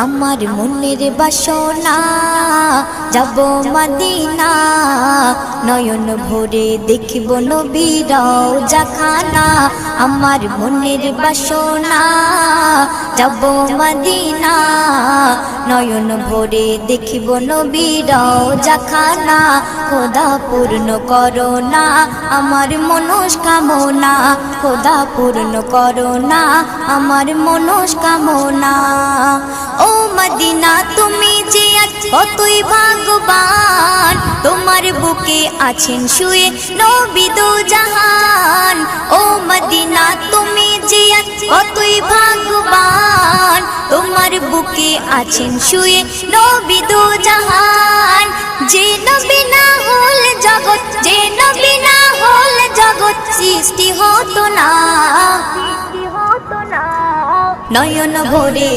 আমার মনের বাসনা যাব মদিনা নয়ন ভরে দেখিব নবীর রওজাখানা আমার মনের বাসনা যাব মদিনা নয়ন ভরে দেখিব নবীর রওজাখানা খোদা পূর্ণ করো না আমার মনস্কামনা খোদা পূর্ণ করো না আমার মনস্কামনা ও মদিনা তুমি যে কতই ভাগ্যবান তোমার বুকে আছেন শুয়ে নবী দো জাহান ও মদিনা তুমি যে কতই ভাগ্যবান তোমার বুকে আছেন শুয়ে নবী দো জাহান যে নবী না হল জগৎ যে নবী না হল জগৎ সৃষ্টি হতো না নয়ন ভরে